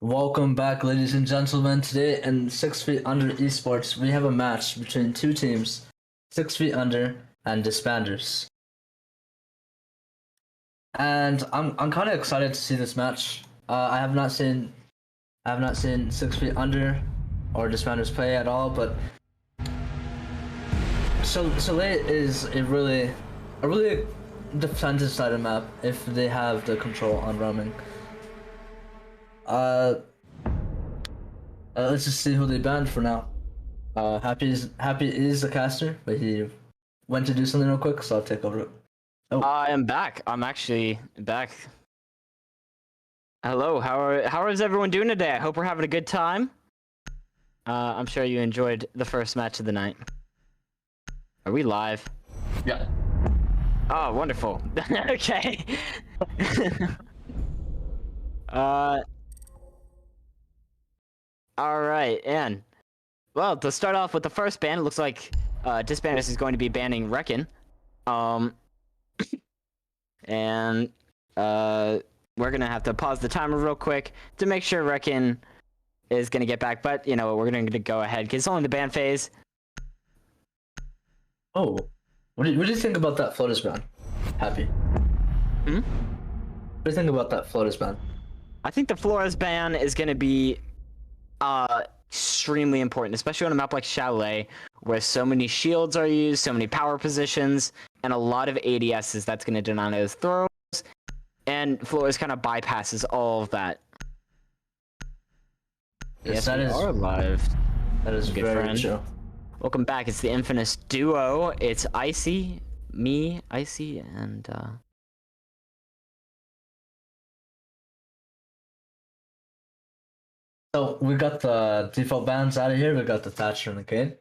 Welcome back, ladies and gentlemen. Today in 6 Feet Under Esports, we have a match between two teams, 6 Feet Under and Disbanders. And I'm kind of excited to see this match. I have not seen 6 Feet Under or Disbanders play at all, but Chalet is a really defensive sided map if they have the control on roaming. Uh, let's just see who they banned for now. Happy is the caster, but he went to do something real quick, so I'll take over. Oh, I am back. I'm actually back. Hello. How is everyone doing today? I hope we're having a good time. I'm sure you enjoyed the first match of the night. Are we live? yeah. Oh, wonderful. Okay. uh. All right, and well, to start off with the first ban, it looks like Disbanders is going to be banning Reckon. And we're gonna have to pause the timer real quick to make sure Reckon is gonna get back, but you know we're gonna go ahead because it's only the ban phase. Oh, what do you think about that floaters ban? Happy. Hmm? What do you think about that floaters ban? I think the Flores ban is gonna be extremely important, especially on a map like Chalet, where so many shields are used, so many power positions, and a lot of ADSs that's gonna deny those throws. And Flores kind of bypasses all of that. Yes, that we is are live. that is Good very friend. true. Welcome back. It's the infamous duo. It's Icy, me, Icy, and So we got the default bans out of here. We got the Thatcher and the Kane,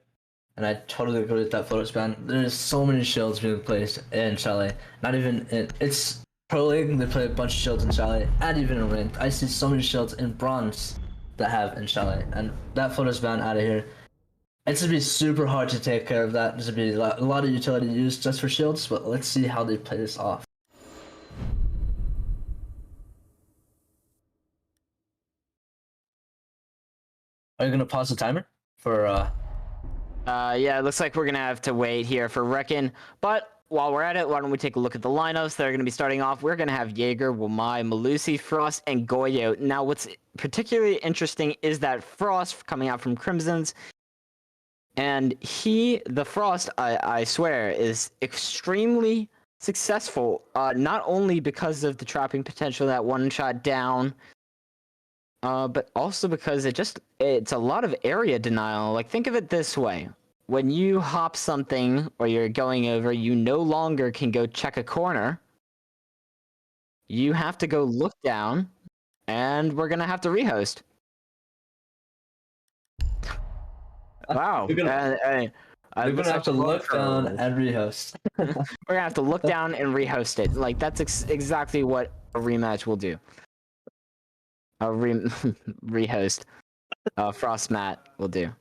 and I totally agree with that floaters ban. There's so many shields being placed in Chalet. Not even in it's Pro League. They play a bunch of shields in Chalet, and even in ranked. I see so many shields in bronze that have in Chalet, and that floaters ban out of here. It's gonna be super hard to take care of that. There's gonna be a lot of utility used just for shields, but let's see how they play this off. Are you gonna pause the timer for yeah, it looks like we're gonna have to wait here for Reckon. But while we're at it, why don't we take a look at the lineups that are gonna be starting off? We're gonna have Jaeger, Wamai, Malusi, Frost, and Goyo. Now, what's particularly interesting is that Frost coming out from Crimson's, and the Frost, I swear, is extremely successful. Not only because of the trapping potential, that one shot down, but also because it's a lot of area denial. Like, think of it this way. When you hop something or you're going over, you no longer can go check a corner. You have to go look down, and we're gonna have to rehost. Wow. We're gonna have to look down and rehost. We're gonna have to look down and rehost it. Like, that's exactly what a rematch will do. A rehost. Frost Mat will do.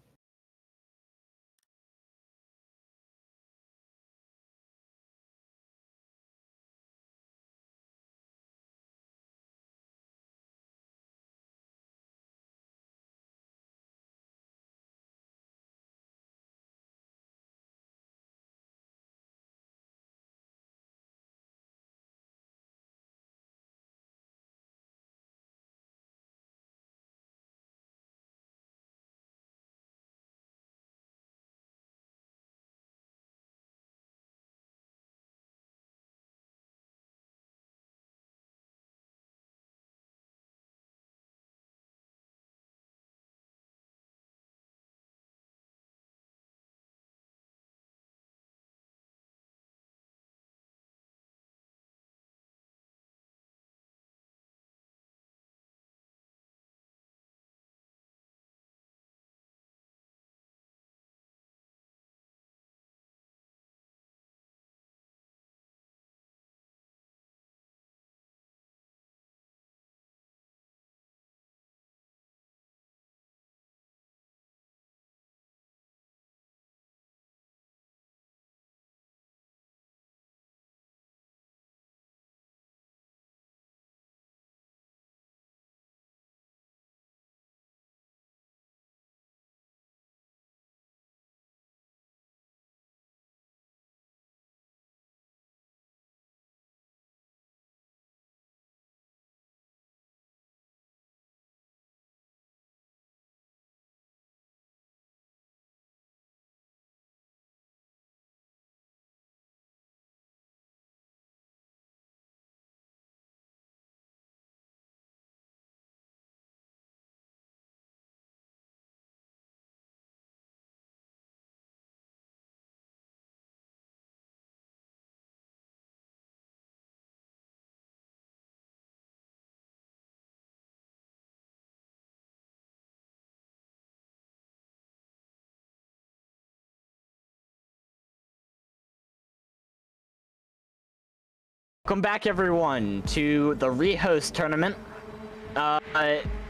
Welcome back, everyone, to the rehost tournament.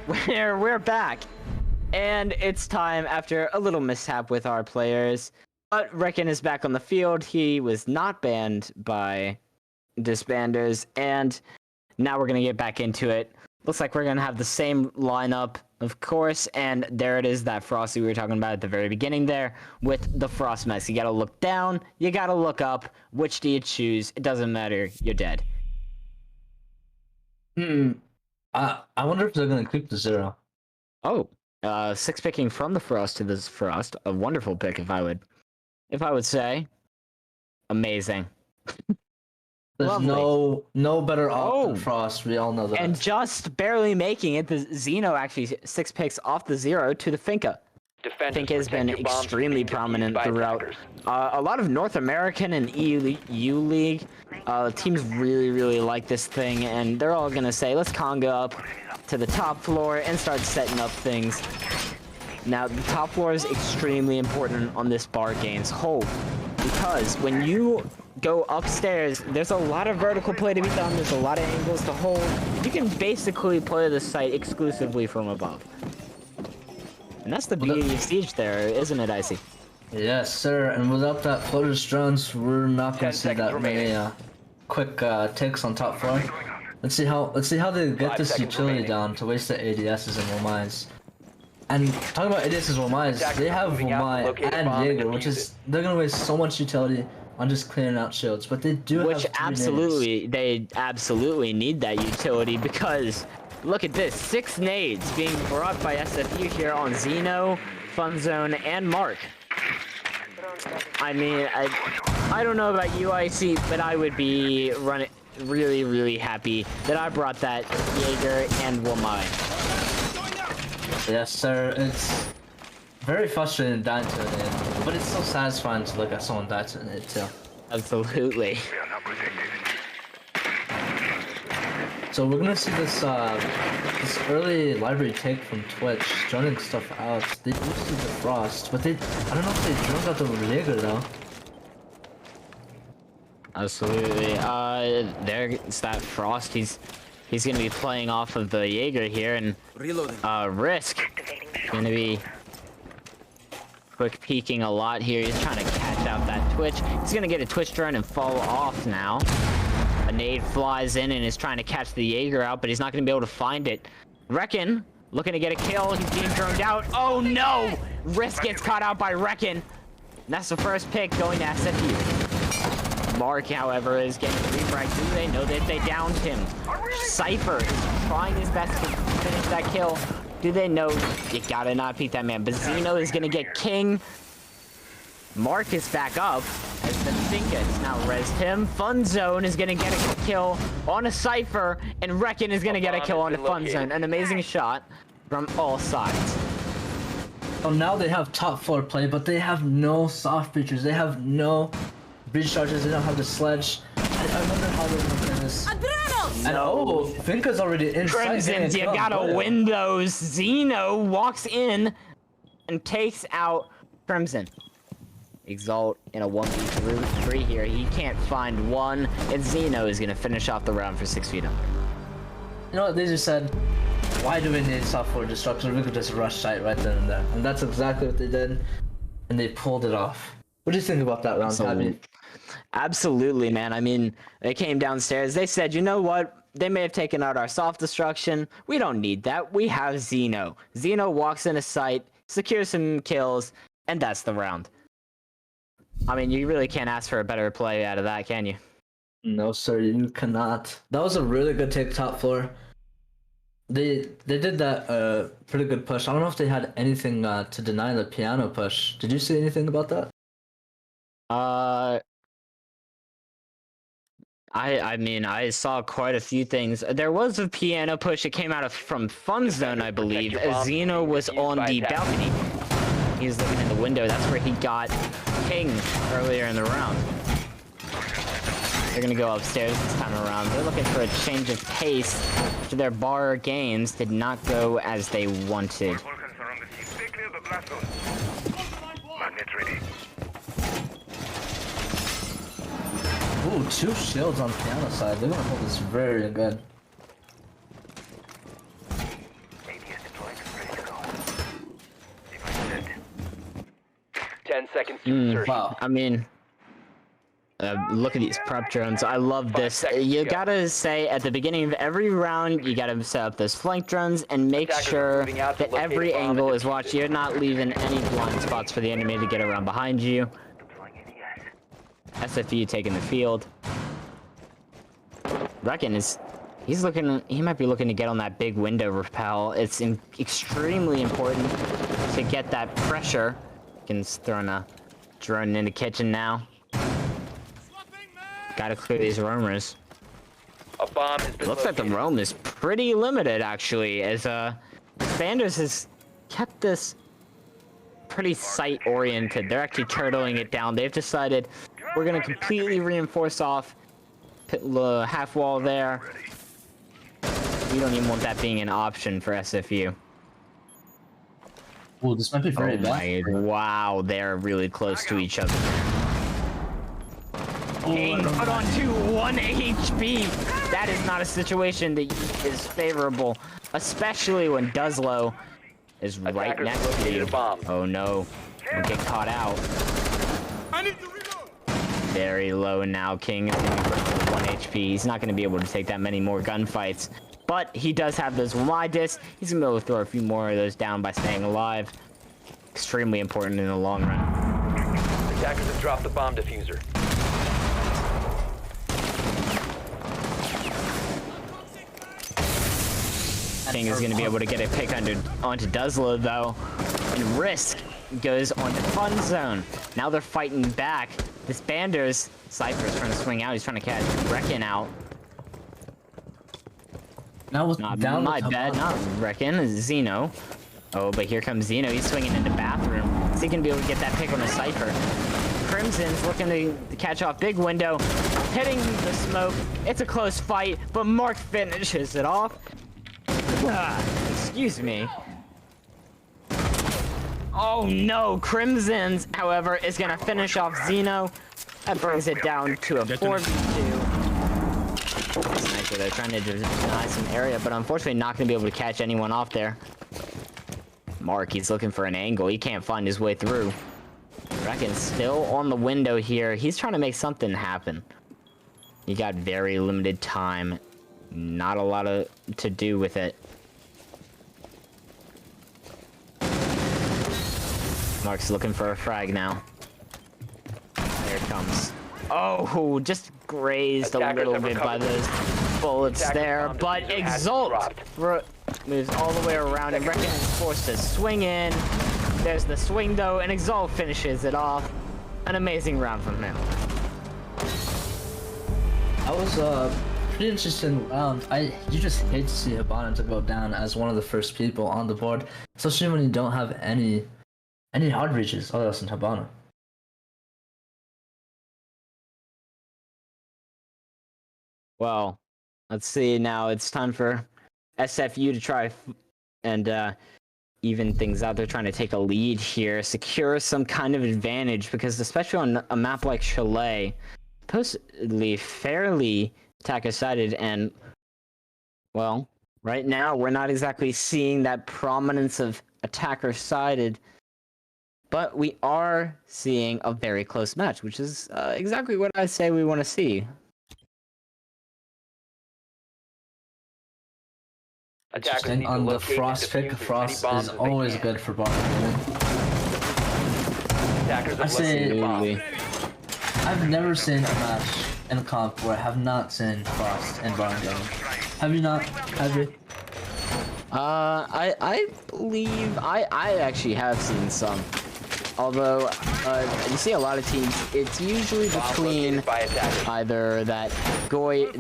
We're back, and it's time after a little mishap with our players. But Reckon is back on the field. He was not banned by Disbanders, and now we're gonna get back into it. Looks like we're gonna have the same lineup, of course, and there it is, that Frosty we were talking about at the very beginning there, with the Frost Mess. You gotta look down, you gotta look up. Which do you choose? It doesn't matter, you're dead. I wonder if they're gonna keep the 0. Oh, 6 picking from the Frost to this Frost. A wonderful pick, if I would say. Amazing. There's Lovely. no better off than Frost. We all know that. And just barely making it, the Xeno actually 6 picks off the 0 to the Finka. Finka has been extremely prominent throughout a lot of North American and EU League. Teams really like this thing, and they're all gonna say, let's conga up to the top floor and start setting up things. Now, the top floor is extremely important on this bar game's whole, because when you go upstairs, there's a lot of vertical play to be done, there's a lot of angles to hold. You can basically play the site exclusively from above. And that's the beauty of Siege there, isn't it, Icy? Yes, sir. And without that floater's drones, we're not gonna see that many quick takes on top floor. Let's see how they get this utility down to waste the ADSs and Womais. And talking about ADSs and Womais, they have Womai and Jaeger, which is they're gonna waste so much utility on just clearing out shields. But they do Which have they absolutely need that utility, because look at this, 6 nades being brought by SFU here on Xeno, Funzone, and Mark. I mean, I don't know about you, IC, but I would be really happy that I brought that Jaeger and Womai. Yes, sir. It's very frustrating dying to an nade, but it's so satisfying to look at someone die to an nade too. Absolutely. So we're gonna see this early library take from Twitch, joining stuff out. They do see the Frost, but I don't know if they drunk out the Jaeger though. Absolutely. There's that Frost. He's gonna be playing off of the Jaeger here, and Risk gonna be quick peeking a lot here. He's trying to catch out that Twitch. He's gonna get a Twitch drone and fall off now. A nade flies in and is trying to catch the Jaeger out, but he's not going to be able to find it. Reckon, looking to get a kill. He's being droned out. Oh no! Risk gets caught out by Reckon. And that's the first pick going to SFU. Mark, however, is getting refragged. Do they know that they downed him? Cypher is trying his best to finish that kill. Do they know? You gotta not beat that man. But Xeno is going to get king. Mark is back up as the Finka has now rezzed him. Funzone is gonna get a kill on a Cypher, and Reckon is gonna get a kill on a Funzone. An amazing shot from all sides. Oh, now they have top floor play, but they have no soft breachers. They have no breach charges. They don't have the sledge. I wonder how they're gonna play this. And oh, Finka's already inside. Crimsons, you gotta win those. Xeno walks in and takes out Crimson. Exalt in a 1v3 here. He can't find one, and Xeno is gonna finish off the round for 6 feet under. You know what they just said? Why do we need software destruction? We could just rush site right then and there. And that's exactly what they did, and they pulled it off. What do you think about that round, Tabby? Absolutely, man. I mean, they came downstairs. They said, you know what? They may have taken out our soft destruction. We don't need that. We have Xeno. Xeno walks in a site, secures some kills, and that's the round. I mean, you really can't ask for a better play out of that, can you? No, sir, you cannot. That was a really good take top floor. They did that pretty good push. I don't know if they had anything to deny the piano push. Did you see anything about that? I mean, I saw quite a few things. There was a piano push that came out from Funzone, I believe. Xeno was on the balcony. He was looking in the window. That's where he got King earlier in the round. They're gonna go upstairs this time around. They're looking for a change of pace after their bar games did not go as they wanted. Ooh, 2 shields on piano side. They're gonna hold this very good. ADS deployed, ready to go. Device set. 10 seconds to insertion. Wow. I mean, look at these prep drones. I love this. You gotta say at the beginning of every round, you gotta set up those flank drones and make sure that every angle is watched. You're not leaving any blind spots for the enemy to get around behind you. SFU taking the field. Reckon he might be looking to get on that big window rappel. It's extremely important to get that pressure. He's throwing a drone in the kitchen now. Gotta clear these roamers. A bomb has been Looks like the roam is pretty limited actually, as Disbanders has kept this pretty site oriented. They're actually turtling it down. They've decided we're gonna completely reinforce off the half wall there. We don't even want that being an option for SFU. Ooh, this might be very bad. Wow, they're really close to each other. Being put onto 1 HP. That is not a situation that is favorable, especially when Duzlo is right next to you. Oh no, don't get caught out. Very low now, King is going to be put to 1 HP. He's not going to be able to take that many more gunfights, but he does have those wide discs. He's going to be able to throw a few more of those down by staying alive. Extremely important in the long run. Attackers have dropped the bomb diffuser. King is going to be able to get a pick onto Duzlo though, and Risk goes onto Fun Zone. Now they're fighting back. Disbanders, Cypher's trying to swing out. He's trying to catch Reckon out. Now with Not down my bad, not Reckon, Zeno. Oh, but here comes Zeno. He's swinging into bathroom. Is he going to be able to get that pick on the Cypher? Crimson's looking to catch off big window, hitting the smoke. It's a close fight, but Mark finishes it off. Excuse me. Oh no, Crimson's, however, is gonna finish off Zeno. That brings it down to a 4v2. Sniper, they're trying to deny some area, but unfortunately not gonna be able to catch anyone off there. Mark, he's looking for an angle. He can't find his way through. Reckon's still on the window here. He's trying to make something happen. He got very limited time. Not a lot to do with it. Mark's looking for a frag now. There it comes. Oh, just grazed a little bit by those bullets there, but Exalt moves all the way around and Reckon is forced to swing in. There's the swing though, and Exalt finishes it off. An amazing round from him. That was pretty interesting round. You just hate to see Hibana to go down as one of the first people on the board, especially when you don't have any hard reaches other than Hibana. Well, let's see now. It's time for SFU to try and even things out. They're trying to take a lead here, secure some kind of advantage, because especially on a map like Chalet, supposedly fairly attacker-sided, and well, right now we're not exactly seeing that prominence of attacker-sided, but we are seeing a very close match, which is exactly what I say we want to see. Interesting. On the Frost pick, Frost is always good for bomb. I say, I've never seen a match in comp where I have not seen Frost and bomb damage. Have you not? Have you? I believe I actually have seen some. Although, you see a lot of teams, it's usually between either that Goy,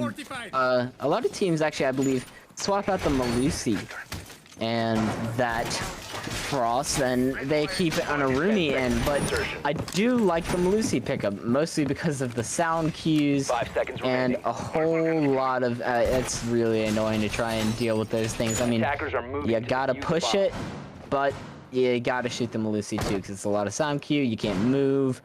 a lot of teams actually, I believe, swap out the Malusi and that Frost, and they keep it on a Rooney end, but I do like the Malusi pickup, mostly because of the sound cues and a whole lot of, it's really annoying to try and deal with those things. I mean, you gotta push it, but you gotta shoot the Malusi too, because it's a lot of sound cue, you can't move,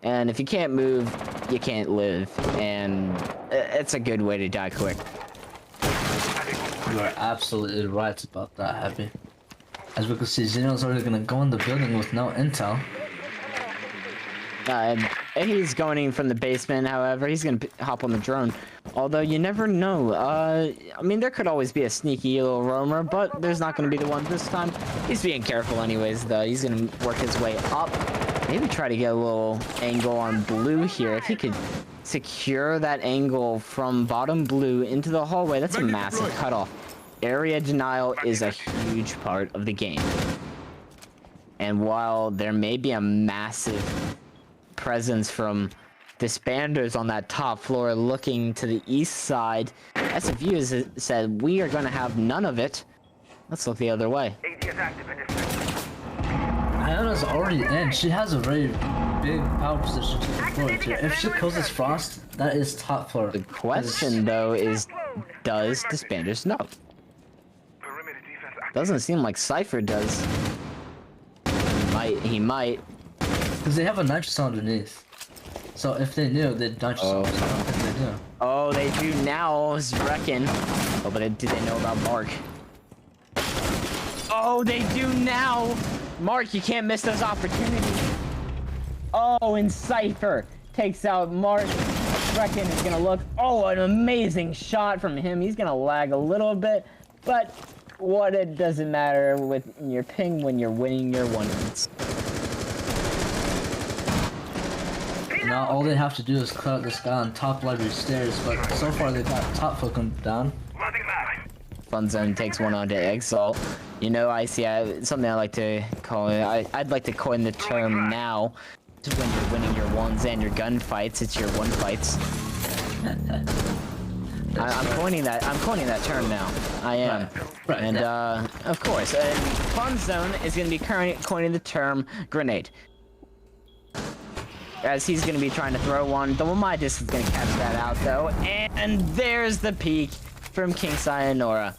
And if you can't move, you can't live. And it's a good way to die quick. You are absolutely right about that, Happy. As we can see, Zeno's already gonna go in the building with no intel. He's going in from the basement, however. He's gonna hop on the drone. Although, you never know. I mean, there could always be a sneaky little roamer, but there's not gonna be the one this time. He's being careful anyways, though. He's gonna work his way up. Maybe try to get a little angle on blue here. If he could secure that angle from bottom blue into the hallway, that's a massive cutoff. Area denial is a huge part of the game. And while there may be a massive presence from Disbanders on that top floor looking to the east side, SFU has said, we are going to have none of it. Let's look the other way. Iona's already in. She has a very big power position to the floor here. If she kills this Frost, that is top floor. The question, though, is does Disbanders know? Doesn't seem like Cypher does. He might. Because they have a nitrous underneath. So if they knew, they'd nitrous so I don't think they do. Oh, they do now, I was reckon. Oh, but do they know about Mark? Oh, they do now! Mark, you can't miss those opportunities. Oh, and Cypher takes out Mark. Reckon is gonna look. Oh, an amazing shot from him. He's gonna lag a little bit, but what it doesn't matter with your ping when you're winning your 1-hits. Now all they have to do is clear out this guy on top library stairs, but so far they got top looking down. Fun Zone takes one onto Exalt. You know, I see something I like to call it. I'd like to coin the term now. When you're winning your ones and your gunfights, it's your one fights. I'm coining that term now. I am. Right. And of course, Fun Zone is going to be coining the term grenade. As he's going to be trying to throw one. The Wamidis is going to catch that out, though. And there's the peek from King Sayonara.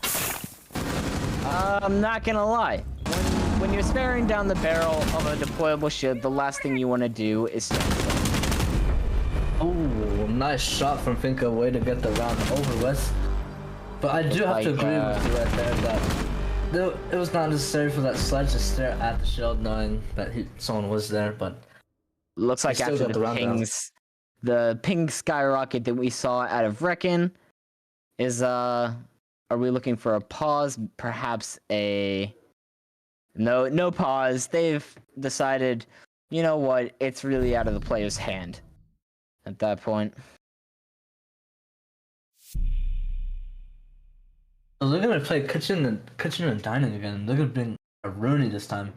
I'm not going to lie. When you're staring down the barrel of a deployable ship, the last thing you want to do is... Oh, nice shot from Finka. Way to get the round over with. But I do have to agree with you right there that it was not necessary for that sledge to stare at the shield knowing that someone was there, but... Looks like after the ping skyrocket that we saw out of Reckon is, are we looking for a pause? Perhaps a... No pause. They've decided, you know what, it's really out of the player's hand at that point. So they're gonna play kitchen and dining again. They're gonna bring a Rooney this time.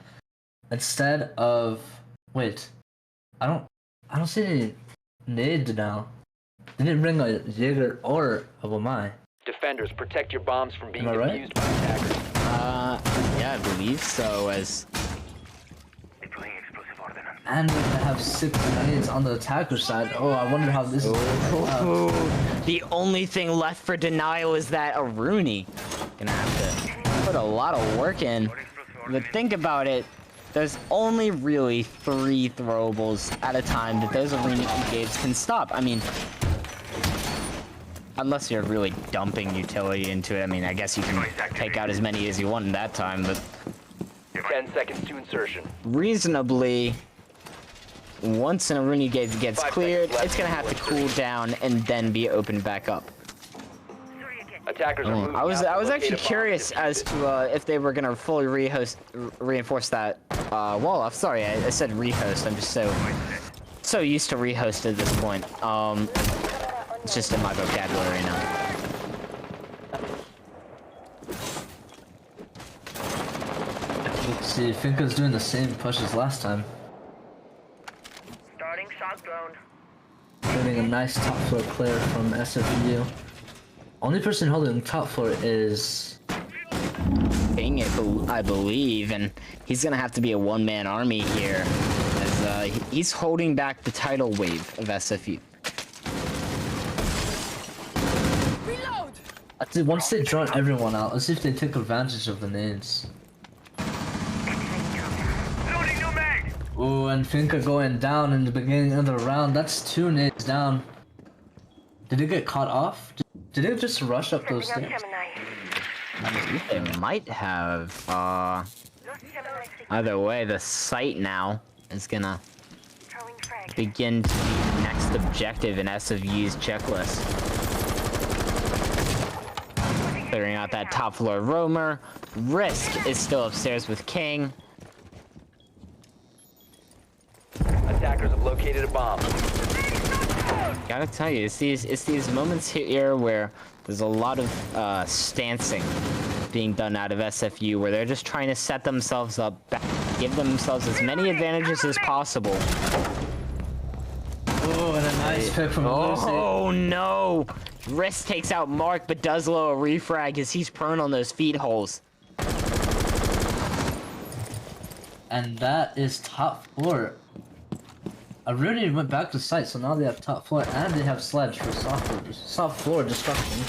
Instead of... Wait. I don't see any nade now. They didn't bring a Jaeger or a Wamai. Defenders, protect your bombs from being Am I right? defused by attackers. Yeah, I believe so, as... And they have 6 nades on the attacker side. Oh, I wonder how this is going to The only thing left for denial is that a Rooney. Gonna have to put a lot of work in. But think about it. There's only really 3 throwables at a time that those arena gates can stop. I mean, unless you're really dumping utility into it. I mean, I guess you can take out as many as you want in that time, but... 10 seconds to insertion. Reasonably, once an arena gate gets cleared, it's gonna have to cool down and then be opened back up. Attackers are moving I was out to actually locate a bomb curious as to if they were gonna fully reinforce that wall off. Sorry, I said rehost. I'm just so used to rehost at this point. It's just in my vocabulary now. Let's see, Finka's doing the same push as last time. Starting shock drone. Getting a nice top floor clear from SFU. Only person holding top floor is... Bing it, I believe, and he's gonna have to be a one-man army here, as he's holding back the tidal wave of SFU. Reload! Once they draw everyone out, let's see if they take advantage of the nades. Oh, and Finka going down in the beginning of the round. That's 2 nades down. Did it get caught off? Did it just rush up those stairs? It might have. Either way, the site now is gonna begin to be the next objective in SFU's checklist. Clearing out that top floor roamer. Risk is still upstairs with King. Attackers have located a bomb. Gotta tell you, it's these moments here where there's a lot of stancing being done out of SFU, where they're just trying to set themselves up, give themselves as many advantages as possible. Oh, and a nice pick from Lucy. Oh no! Risk takes out Mark, but does low a refrag as he's prone on those feed holes. And that is top floor. Rudy went back to site, so now they have top floor and they have sledge for soft floor destruction.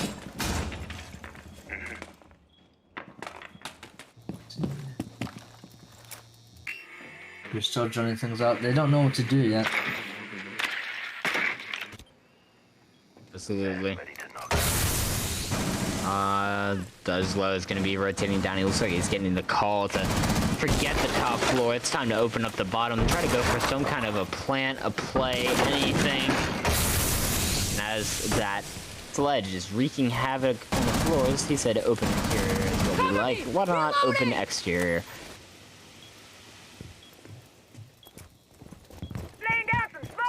They're still joining things out. They don't know what to do yet. Absolutely. Duzlow is going to be rotating down. He looks like he's getting the call to forget the top floor. It's time to open up the bottom. Try to go for some kind of a plant, a play, anything. And as that sledge is wreaking havoc on the floors, he said open interior is what we like. Why not open exterior?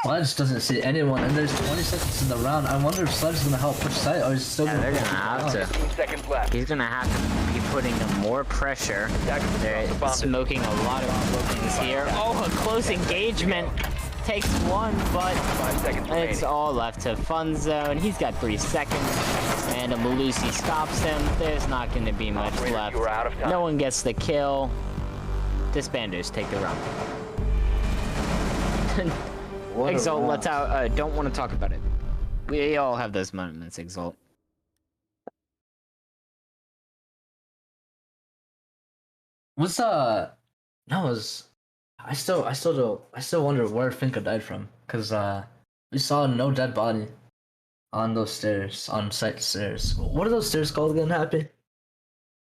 Sledge doesn't see anyone, and there's 20 seconds in the round. I wonder if Sledge is gonna help push site, or is still Yeah, gonna. they're gonna have to. 15 seconds left. He's gonna have to be putting more pressure. They're smoking a lot of things here. Oh, a close engagement. Takes one, but 5 seconds remaining. it's all left to Fun Zone. He's got 3 seconds, and a Malusi stops him. There's not going to be much Operator, left. you are out of time. No one gets the kill. Disbanders take the round. Exalt lets out. Don't want to talk about it. We all have those moments, Exalt. What's I still wonder where Finka died from, cause we saw no dead body on those stairs, on site stairs. What are those stairs called again, Happy?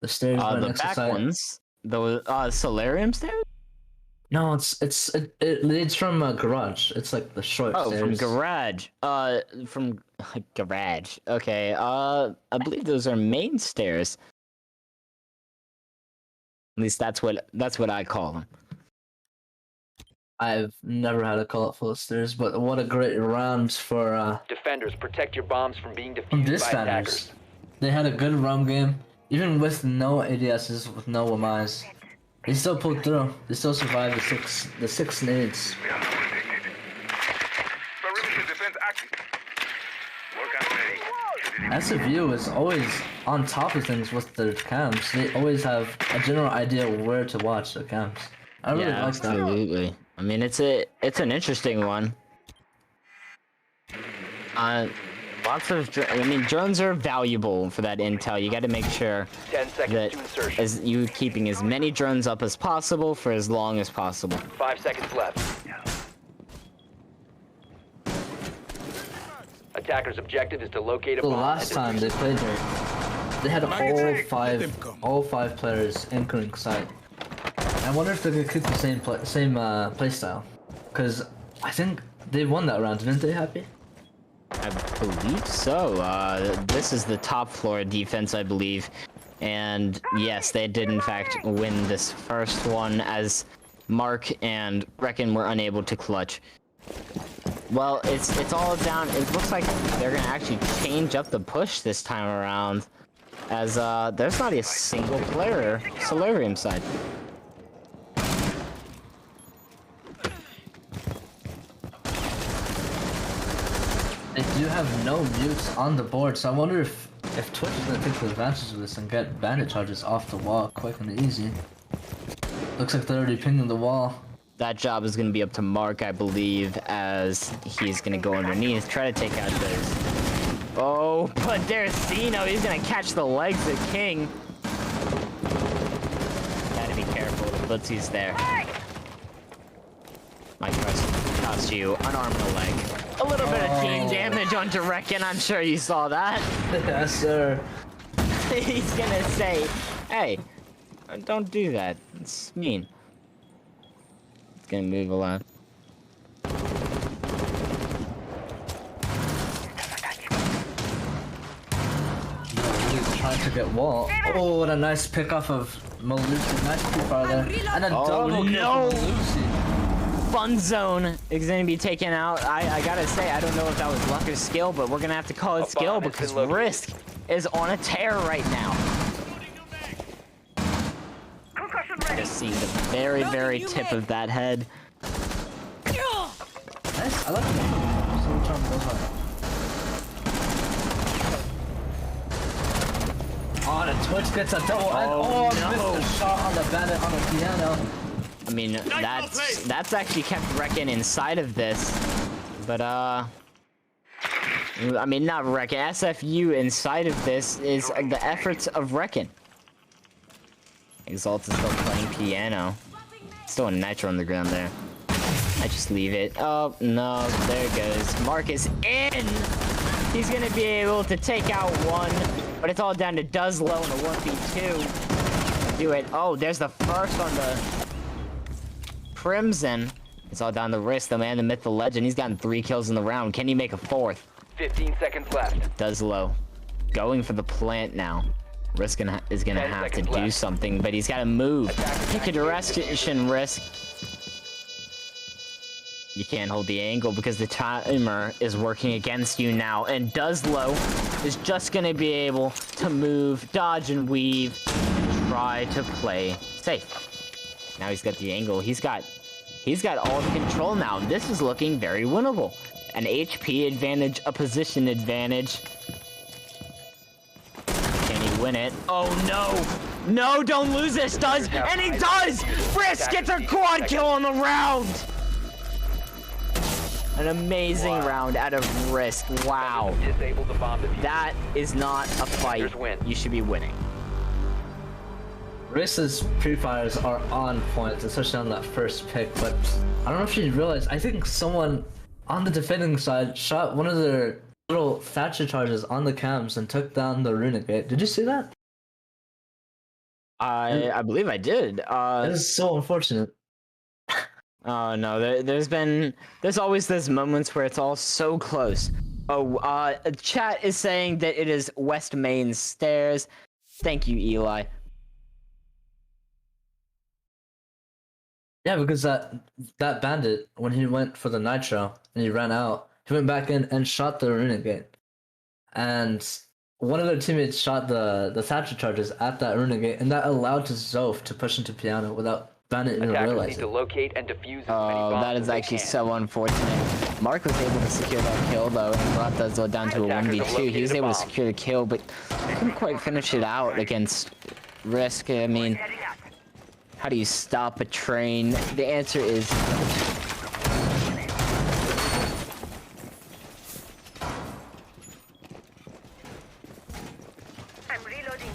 The stairs right The next to back site. ones, the solarium stairs. No, it leads from a garage. It's like the short Oh, stairs. from garage. From garage. Okay. I believe those are main stairs. At least that's what I call them. I've never had a call it full of stairs, but what a great round for Defenders, protect your bombs from being from defused by Disbanders. attackers. They had a good rum game, even with no ADSs, with no MIs. They still pulled through. They still survived the six nades. We are protected. Perimeter defense active. Work as ready. SFU is always on top of things with their cams. They always have a general idea where to watch their cams. I really Yeah, like that. absolutely. I mean, it's an interesting one. Drones are valuable for that intel. You got to make sure 10 seconds that to insertion. as you keeping as many drones up as possible for as long as possible. 5 seconds left. Attackers' objective is to locate a The bomb. last and time they played here, they had all five players anchoring site. I wonder if they're gonna keep the same play style, because I think they won that round, didn't they, Happy? I believe so. This is the top floor defense, I believe. And yes, they did in fact win this first one, as Mark and Reckon were unable to clutch. Well, it's all down. It looks like they're gonna actually change up the push this time around, as there's not a single player Solarium side. They do have no mutes on the board, so I wonder if Twitch is gonna take the advantage of this and get bandit charges off the wall quick and easy. Looks like they're already pinging the wall. That job is gonna be up to Mark, I believe, as he's gonna go underneath, try to take out those. Oh, but there's Zeno. He's gonna catch the legs of King. Gotta be careful. The Footsy's there. My trust cost you an arm and a leg. A little bit of team damage onto Reckon. I'm sure you saw that. Yes, sir. He's gonna say, "Hey, don't do that. It's mean." It's gonna move a lot. He's trying to get wall. Oh, what a nice pick off of Malusi. Nice pre-fire there. And a double kill from Malusi. Fun zone is gonna be taken out. I gotta say, I don't know if that was luck or skill, but we're gonna have to call it skill because Risk is on a tear right now. Just seeing the very, very tip of that head. Nice. I like it. So charm goes on. Oh, the Twitch gets a double. Oh, no. Missed the shot on the bandit on the piano. I mean, that's actually kept Reckon inside of this, but I mean, not Reckon. SFU inside of this is the efforts of Reckon. Exalt is still playing piano. Still a nitro on the ground there. I just leave it. Oh no, there it goes. Marcus in. He's gonna be able to take out one, but it's all down to Duzlow in the 1v2. Do it. Oh, there's the first on the Crimson. It's all down the wrist. The man, the myth, the legend. He's gotten 3 kills in the round. Can he make a 4th? 15 seconds left. Duzlow going for the plant now. Risk is gonna have to do something, but he's got to move. Take a direction, Risk. You can't hold the angle because the timer is working against you now, and Duzlow is just gonna be able to move, dodge, and weave, and try to play safe. Now he's got the angle. He's got all the control now. This is looking very winnable. An HP advantage, a position advantage. Can he win it? Oh no! No, don't lose this, Duz! And he does! Risk gets a quad kill on the round! An amazing round out of Risk. Wow. That is not a fight. You should be winning. Risk's pre-fires are on point, especially on that first pick, but I don't know if you realized, I think someone on the defending side shot one of their little Thatcher charges on the cams and took down the Renegade. Did you see that? I believe I did. It is so unfortunate. Oh no, there's always those moments where it's all so close. Oh, chat is saying that it is West Main Stairs. Thank you, Eli. Yeah, because that bandit, when he went for the nitro and he ran out, he went back in and shot the Renegade. And one of their teammates shot the Thatcher charges at that Renegade, and that allowed Zof to push into piano without bandit even realizing. Need to locate and defuse oh, that is actually so unfortunate. Mark was able to secure that kill though, and brought Duzlow down to a 1v2. He was able to secure the kill, but couldn't quite finish it out against Risk. I mean, how do you stop a train? The answer is... I'm reloading.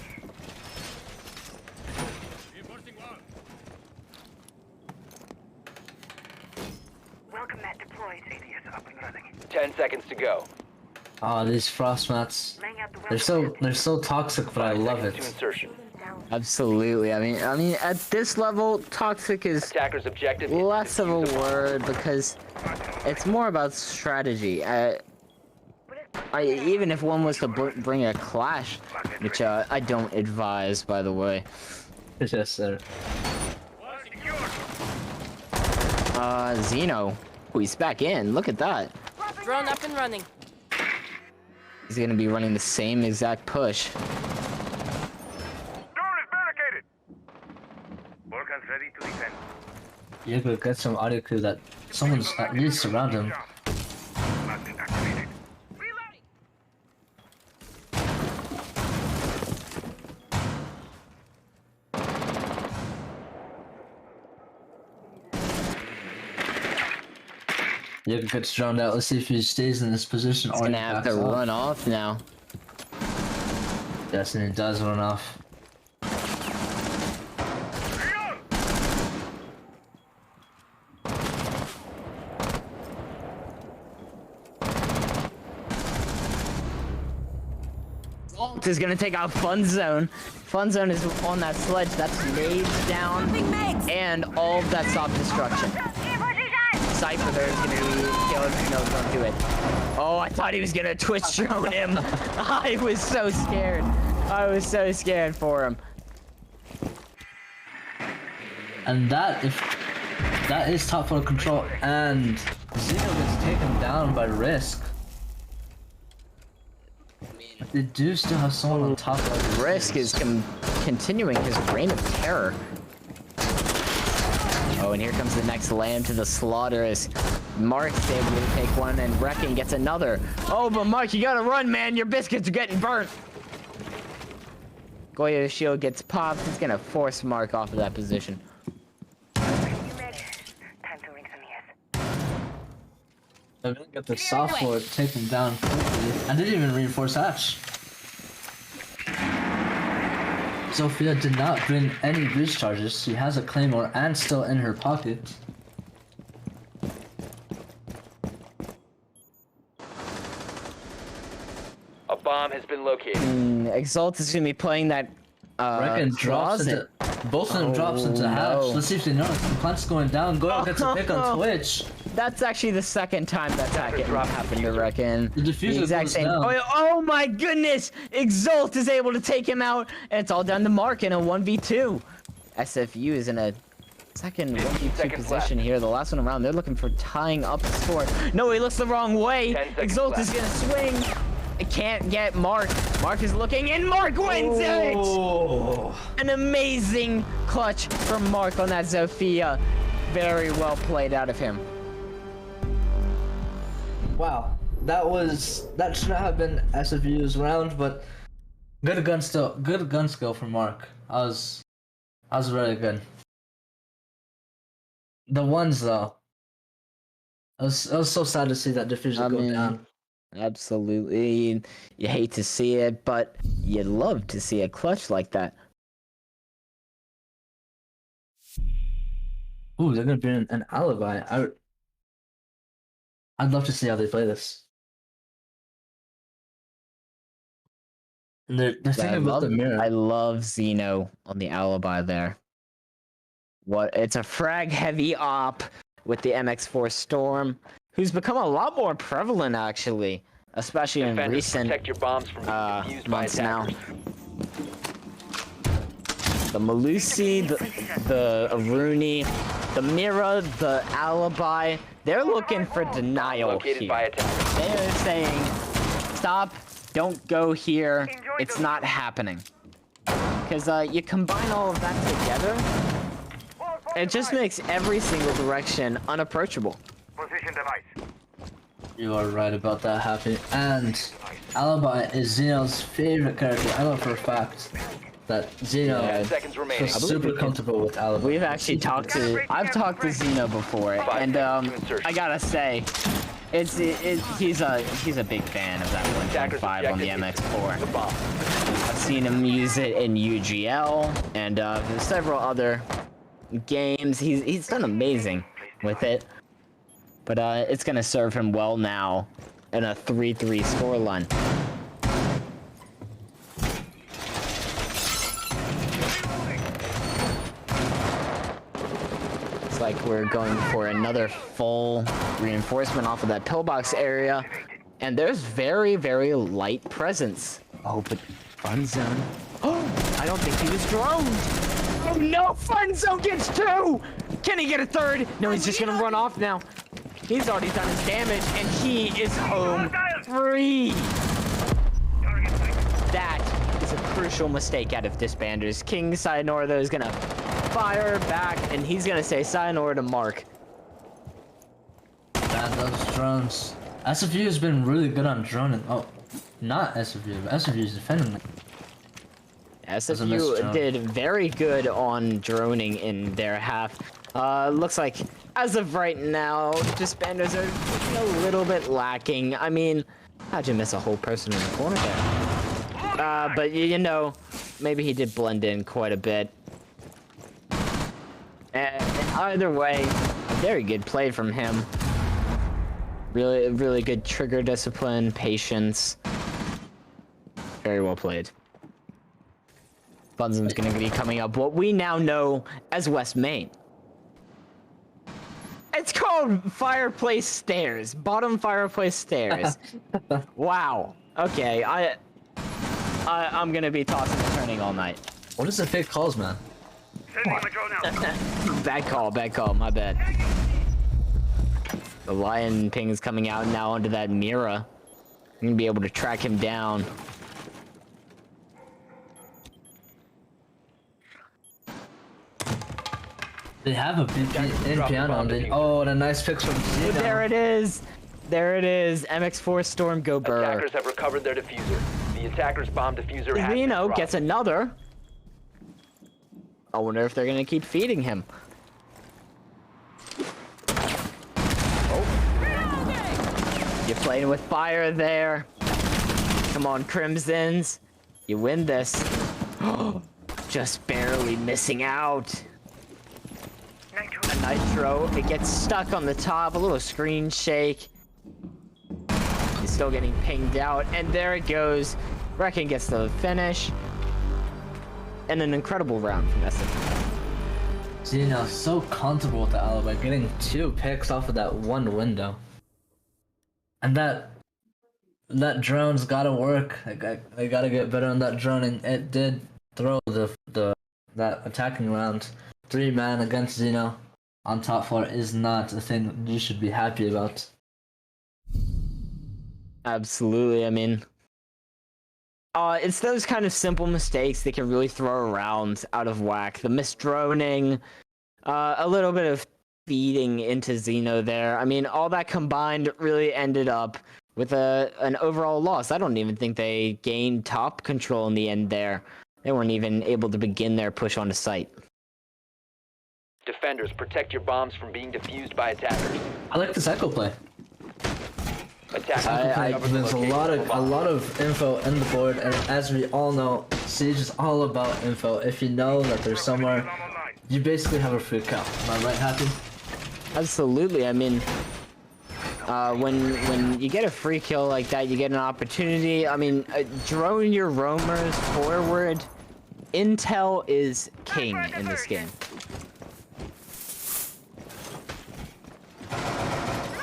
Welcome mat deployed. ADS up and running. 10 seconds to go. Oh, these frost mats. They're so toxic, but I love it. Absolutely. I mean, at this level, toxic is less of a word because it's more about strategy. Even if one was to bring a clash, which I don't advise, by the way. Yes, sir. Zeno. Oh, he's back in. Look at that. Drone up and running. He's gonna be running the same exact push. Ready to defend. You could get some audio clue that someone's at least around him. Jacob gets drowned out. Let's see if he stays in this position. He's gonna have to run off now. Destiny does run off. Exalt is gonna take out Fun Zone. Fun Zone is on that sledge. That's nades down. And all of that soft destruction. Cypher there is gonna be killed. No, don't do it. Oh, I thought he was gonna Twitch drone him. I was so scared. I was so scared for him. And that is top for control, and Zeno gets taken down by Risk. They do still have someone on top of Risk is continuing his reign of terror. Oh, and here comes the next lamb to the slaughter as Mark's able to take one and Wrecking gets another. Oh, but Mark, you gotta run, man. Your biscuits are getting burnt. Goya's shield gets popped. He's gonna force Mark off of that position. They're gonna get the soft floor taken down quickly. I didn't even reinforce Hatch. Sophia did not bring any breach charges. She has a claymore and still in her pocket. A bomb has been located. Exalt is gonna be playing that Reckon drops into, both of them drops into Hatch. Let's see if they notice. The plant's going down. Goyle gets a pick on Twitch. That's actually the second time that's happened to Reckon. The diffuser exact goes same. down. Oh my goodness! Exalt is able to take him out, and it's all down to Mark in a 1v2. SFU is in a second 1v2 position here. The last one around. They're looking for tying up the score. No, he looks the wrong way. Exalt is gonna swing. It can't get Mark. Mark is looking, and Mark wins it! An amazing clutch from Mark on that Zofia. Very well played out of him. Wow, that should not have been SFU's round, but good gun skill from Mark. I was really good. The ones though, it was so sad to see that diffuser go down. Absolutely, you hate to see it, but you'd love to see a clutch like that. Ooh, they're gonna be an alibi. I'd love to see how they play this. And they're thinking about the mirror. I love Xeno on the alibi there. It's a frag heavy op with the MX4 Storm, who's become a lot more prevalent actually, especially in recent protect your bombs from being defused by months now. attackers. The Malusi, the Aruni, the Mira, the Alibi, they're looking for denial Located by here. attackers. They're saying, stop, don't go here, it's not happening. Because you combine all of that together, it just makes every single direction unapproachable. Position device. You are right about that, Happy. And Alibi is Xeno's favorite character. I know for a fact that Xeno 10 seconds remaining. is super comfortable with Alibi. We've actually I've talked to Xeno before, and I gotta say, he's a big fan of that 1.5 on the MX4. I've seen him use it in UGL and several other games. He's done amazing with it, but it's gonna serve him well now in a 3-3 scoreline. It's like we're going for another full reinforcement off of that pillbox area, and there's very, very light presence. Oh, but Fun Zone. Oh, I don't think he was droned. Oh no, Fun Zone gets 2! Can he get a 3rd? No, he's just gonna run off now. He's already done his damage, and he is home free. That is a crucial mistake out of Disbanders. King Sayonara, though, is gonna fire back, and he's gonna say Sayonara to Mark. Man, those drones. SFU has been really good on droning. Oh, not SFU, but SFU is defending. SFU did very good on droning in their half. Looks like, as of right now, Disbanders are a little bit lacking. I mean, how'd you miss a whole person in the corner there? But you know, maybe he did blend in quite a bit. And either way, very good play from him. Really good trigger discipline, patience. Very well played. Bunzen's going to be coming up what we now know as West Main. It's called Fireplace Stairs. Bottom Fireplace Stairs. Wow. Okay, I'm going to be tossing and turning all night. What is the fake calls, man? Sending my drone out. Bad call, my bad. The lion ping is coming out now onto that Mira. I'm gonna be able to track him down. They have a big in piano on it. Oh, and a nice pick from Zeno. There it is! There it is! MX4 Storm go burr. Attackers have recovered their diffuser. The attacker's bomb diffuser has been Zeno dropped. gets another. I wonder if they're gonna keep feeding him. You're playing with fire there. Come on, Crimsons. You win this. Just barely missing out. A nitro. It gets stuck on the top. A little screen shake. He's still getting pinged out. And there it goes. Reckon gets the finish. And an incredible round from SFU. Zeno so comfortable with the alibi, getting 2 picks off of that one window. And that drone's gotta work. They gotta get better on that drone, and it did throw that attacking round. 3-man against Zeno on top 4 is not a thing you should be happy about. Absolutely, I mean, it's those kind of simple mistakes that can really throw a round out of whack. The misdroning, a little bit of feeding into Zeno there. I mean, all that combined really ended up with an overall loss. I don't even think they gained top control in the end there. They weren't even able to begin their push onto site. Defenders, protect your bombs from being defused by attackers. I like this echo play. Attackers There's a lot of info in the board, and as we all know, Siege is all about info. If you know that there's somewhere, you basically have a free kill. Am I right, Happy? Absolutely. I mean, when you get a free kill like that, you get an opportunity. I mean, drone your roamers forward. Intel is king in this game.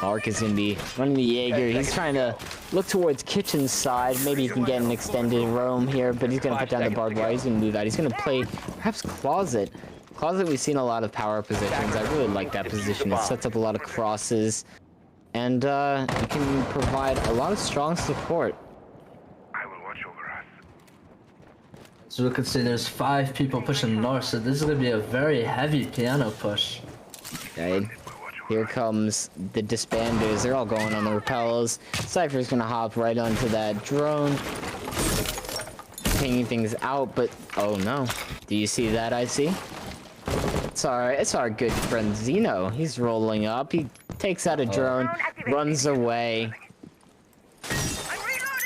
Mark is going to be running the Jaeger. He's trying to look towards kitchen side. Maybe he can get an extended roam here, but he's going to put down the barbed wire. He's going to move that. He's going to play perhaps Closet. Closet, we've seen a lot of power positions. I really like that position. It sets up a lot of crosses, and it can provide a lot of strong support. I will watch over us. So we can see there's 5 people pushing north, so this is going to be a very heavy piano push. Okay. Here comes the Disbanders. They're all going on the repels. Cypher's gonna hop right onto that drone. Pinging things out, but oh no. Do you see that, IC? It's our good friend Zeno. He's rolling up. He takes out a drone, runs away.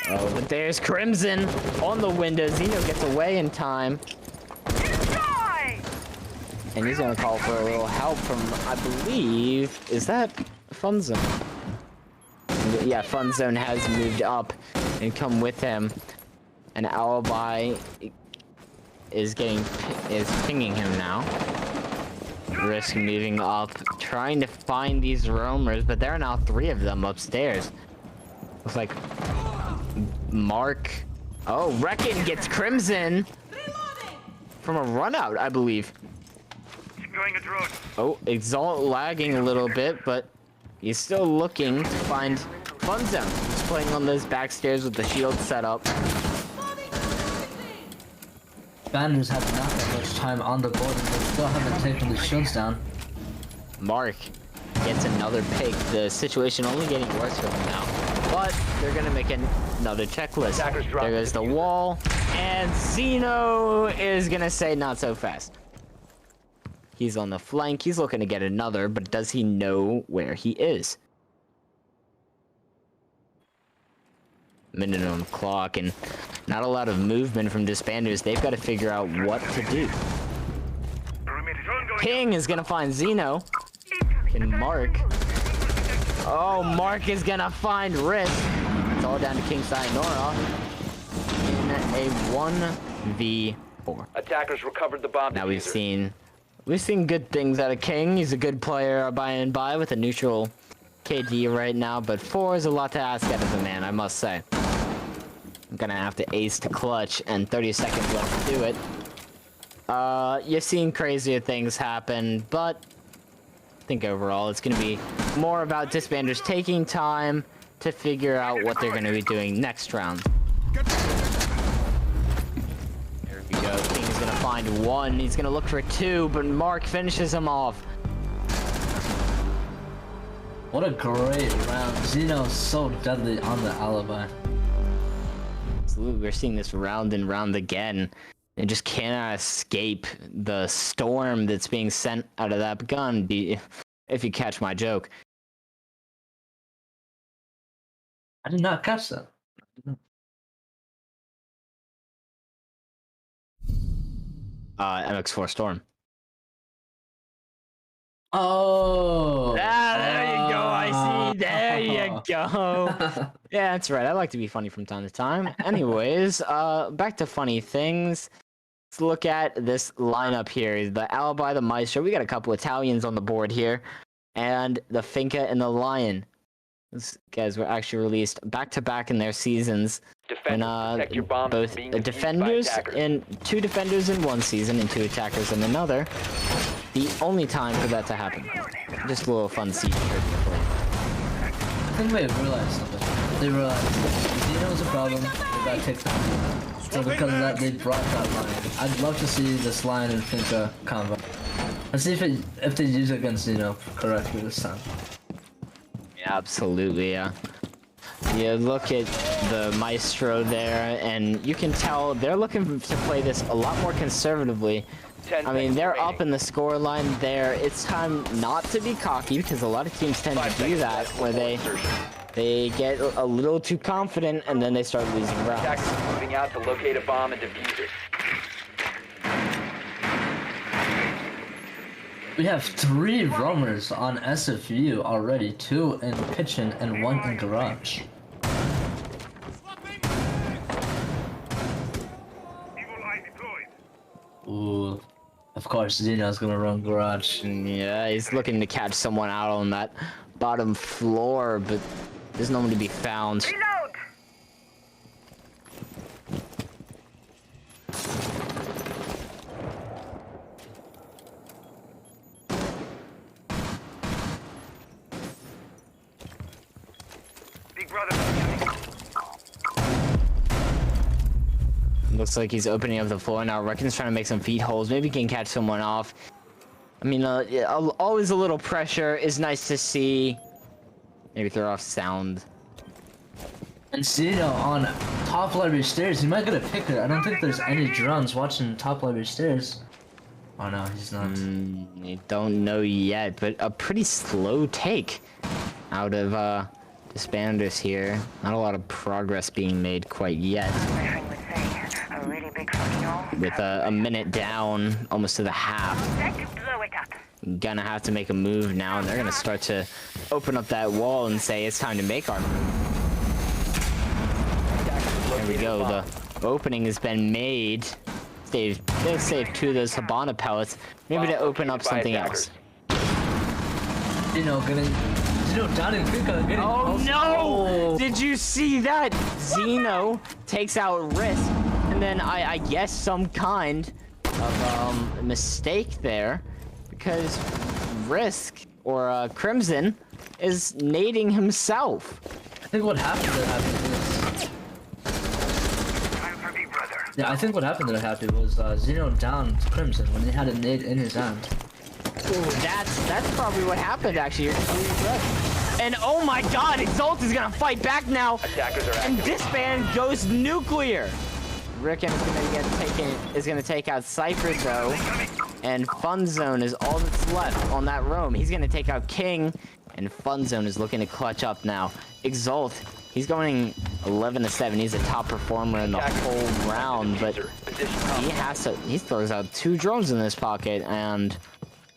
Oh, but there's Crimson on the window. Zeno gets away in time. And he's gonna call for a little help from, I believe, is that Funzone? Yeah, Funzone has moved up and come with him. And Alibi is pinging him now. Risk moving up, trying to find these roamers, but there are now 3 of them upstairs. Looks like Mark. Oh, Reckon gets Crimson from a runout, I believe. Going a drone. Oh, Exalt lagging a little bit, but he's still looking to find Funzone. He's playing on those back stairs with the shield set up. Disbanders have not that much time on the board, and they still haven't taken the shields down. Mark gets another pick. The situation only getting worse for them now. But they're gonna make another checklist. There goes the wall, and Zeno is gonna say not so fast. He's on the flank. He's looking to get another, but does he know where he is? Minute on the clock, and not a lot of movement from Disbanders. They've got to figure out what to do. King is going to find Zeno. And Mark. Oh, Mark is going to find Risk. It's all down to King Sayonara. And a 1v4. Attackers recovered the bomb. Now we've diffuser. seen good things out of King. He's a good player by and by with a neutral KD right now, but 4 is a lot to ask out of the man, I must say. I'm gonna have to ace to clutch, and 30 seconds left to do it. You've seen crazier things happen, but I think overall it's gonna be more about Disbanders taking time to figure out what they're gonna be doing next round. There we go. King's gonna find 1. He's gonna look for 2, but Mark finishes him off. What a great round. Zeno's so deadly on the alibi. Absolutely, we're seeing this round and round again. And just cannot escape the storm that's being sent out of that gun, if you catch my joke. I did not catch that. MX4 Storm. Oh! There you go, I see. There you go. Yeah, that's right. I like to be funny from time to time. Anyways, back to funny things. Let's look at this lineup here. The Alibi, the Maestro. We got a couple Italians on the board here. And the Finca and the Lion. These guys were actually released back-to-back in their seasons. Defenders, protect your bombs Both from being defused by defenders attackers. and 2 defenders in one season and 2 attackers in another. The only time for that to happen. Just a little fun siege trick for you. I think they realized something. They realized Zeno's a problem. They gotta take time. So because of that, they brought that line. I'd love to see this Lion and Finca combo. Let's see if they use it against Zeno correctly this time. Yeah, absolutely, yeah. You look at the Maestro there, and you can tell they're looking to play this a lot more conservatively. 10 I mean, seconds they're remaining. up in the score line there. It's time not to be cocky, because a lot of teams tend 5 to do seconds that, left where before insertion. they get a little too confident, and then they start losing rounds. Attackers are moving out to locate a bomb and defuse it. We have 3 roamers on SFU already, 2 in kitchen and 1 in garage. Eagle eye deployed. Ooh, of course Zeno's gonna run garage. Yeah, he's looking to catch someone out on that bottom floor, but there's no one to be found. Reload! Big brother. Looks like he's opening up the floor now. Reckon's trying to make some feet holes. Maybe he can catch someone off. I mean, yeah, always a little pressure is nice to see. Maybe throw off sound. And Zeno on top library stairs, he might get a picker. I don't think there's any drones watching top library stairs. Oh no, he's not. You don't know yet, but a pretty slow take out of Disbanders here. Not a lot of progress being made quite yet. My friend would say, a really big fucking hole. With a minute down, almost to the half. Let's blow it up. Gonna have to make a move now, and they're gonna start to open up that wall and say it's time to make our move. There we go. The opening has been made. They've saved 2 of those Habana pellets. Maybe to open up something else. Zeno downing Finca, getting Oh close. no! Oh. Did you see that? Zeno takes out Risk, and then I guess some kind of mistake there, because Risk or Crimson is nading himself. I think what happened that happened was... Time for big brother. Yeah, I think what happened that happened was Zeno downed Crimson when he had a nade in his hand. Ooh, that's probably what happened actually. You're completely correct. And oh my god, Exalt is gonna fight back now. Attackers are And active. Disband goes nuclear. Ricken is gonna take out Cypher though. And Fun Zone is all that's left on that roam. He's gonna take out King, and Fun Zone is looking to clutch up now. Exalt, he's going 11-7. He's a top performer in the whole round, but he throws out 2 drones in this pocket, and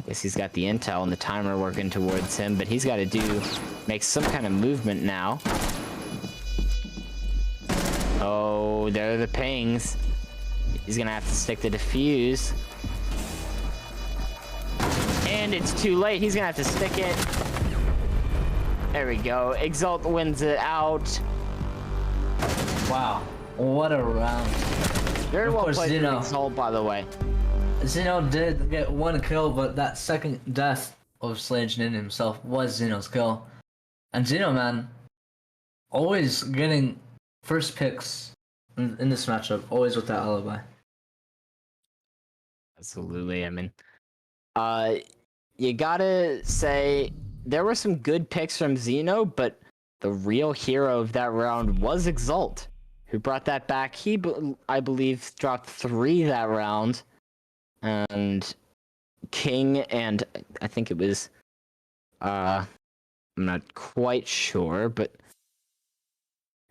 I guess he's got the intel and the timer working towards him, but he's got to make some kind of movement now. Oh, there are the pings. He's gonna have to stick to defuse. And it's too late. He's gonna have to stick it. There we go. Exalt wins it out. Wow, what a round. Very well course, played from Zeno. Exalt, by the way. Zeno did get one kill, but that second death of Sledge in himself was Zeno's kill. And Zeno, man, always getting first picks in this matchup, always with that alibi. Absolutely. I mean, you gotta say there were some good picks from Zeno, but the real hero of that round was Exalt, who brought that back. I believe, dropped 3 that round, and King and I think it was, I'm not quite sure, but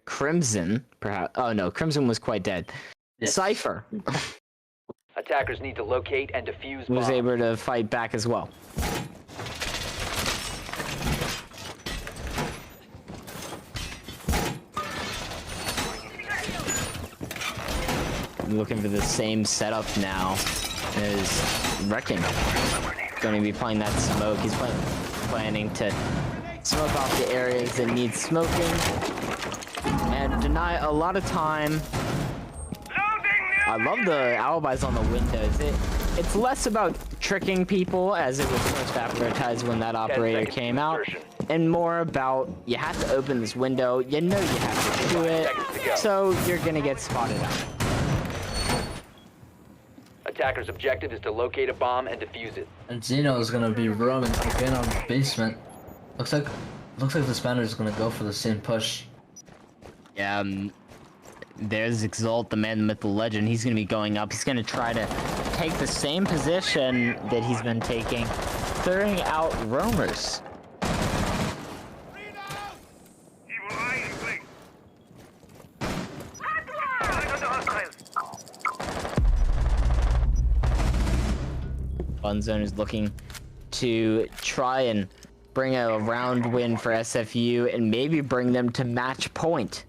Crimson, perhaps. Oh no, Crimson was quite dead. Yes. Cypher Attackers need to locate and defuse was bombs. able to fight back as well. I'm looking for the same setup now as Reckon. Going to be playing that smoke. He's planning to smoke off the areas that need smoking and deny a lot of time. I love the alibis on the windows. It's less about tricking people, as it was first advertised when that operator came out, and more about you have to open this window, you know you have to do it, so you're gonna get spotted out. Attackers' objective is to locate a bomb and defuse it. And Zeno is gonna be roaming again on the basement. Looks like Disbanders is gonna go for the same push. Yeah, there's Exalt, the man, the myth, the legend. He's going to be going up. He's going to try to take the same position that he's been taking, clearing out roamers. Evil eye in place. Fun Zone is looking to try and bring a round win for SFU and maybe bring them to match point.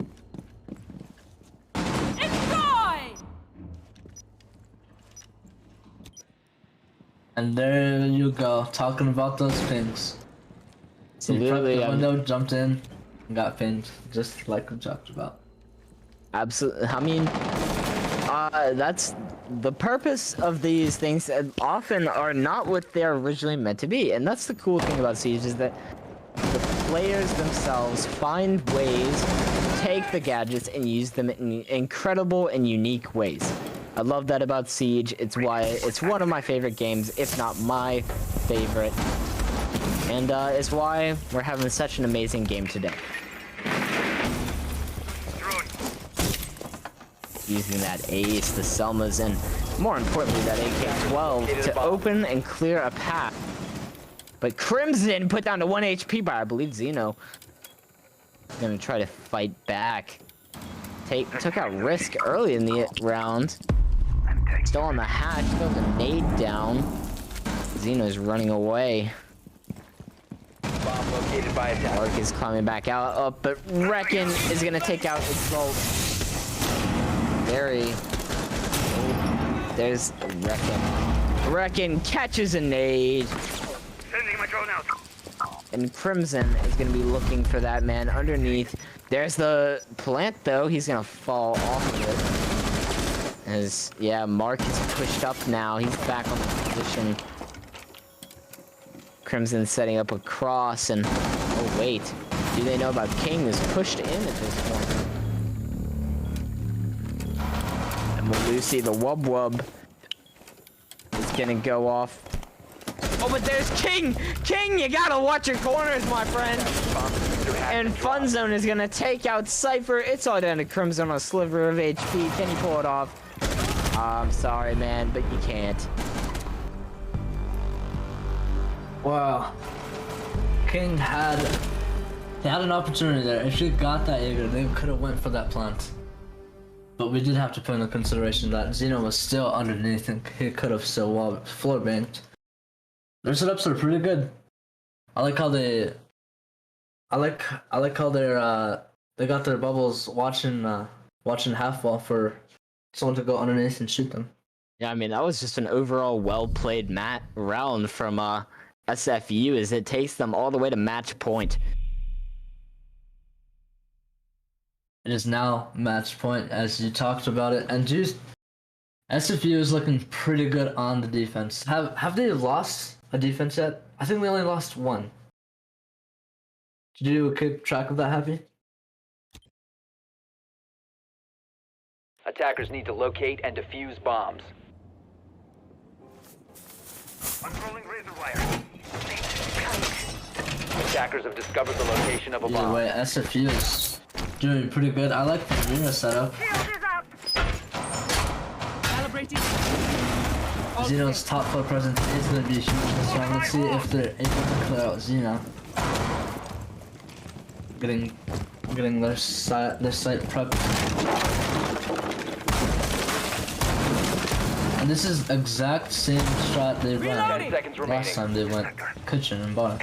And there you go, talking about those pings. Absolutely. The window jumped in and got pinged, just like we talked about. Absolutely. I mean, that's the purpose of these things. Often are not what they're originally meant to be, and that's the cool thing about Siege, is that the players themselves find ways to take the gadgets and use them in incredible and unique ways. I love that about Siege. It's why it's one of my favorite games, if not my favorite, and it's why we're having such an amazing game today. Using that Ace, the Selmas, and more importantly that AK-12 to open and clear a path. But Crimson put down to 1 HP by, I believe, Zeno. He's gonna try to fight back. Took out Risk early in the round. Still on the hatch, throws a nade down. Zeno's running away. Bomb located by attack. Mark is climbing back out, but Reckon is gonna take out Exalt. There's Reckon. Reckon catches a nade. Sending my drone out. And Crimson is gonna be looking for that man underneath. There's the plant though, he's gonna fall off of it. As, yeah, Mark is pushed up now. He's back on the position. Crimson setting up a cross, and oh wait, do they know about King is pushed in at this point? And Malusi, the Wub Wub, is gonna go off. Oh, but there's King! King, you gotta watch your corners, my friend! And Fun Zone is gonna take out Cypher. It's all down to Crimson on a sliver of HP. Can he pull it off? I'm sorry, man, but you can't. Wow. King had an opportunity there. If she got that Jaeger, they could have went for that plant. But we did have to put into consideration that Zeno was still underneath and he could have still floor banked. Their setups are pretty good. I like how they how they got their bubbles watching watching half wall for someone to go underneath and shoot them. Yeah, I mean, that was just an overall well-played round from SFU as it takes them all the way to match point. It is now match point as you talked about it, and just SFU is looking pretty good on the defense. Have they lost a defense yet? I think they only lost one. Did you keep track of that, Happy? Attackers need to locate and defuse bombs. Unrolling razor wire. Attackers have discovered the location of a Either bomb. way, SFU is doing pretty good. I like the arena setup. Shield is up. Xeno's top floor presence is going to be huge this round. Let's see if they're able to clear out Xeno. Getting their site prepped. And this is exact same strat they ran 10 seconds remaining. last time they went kitchen and bar.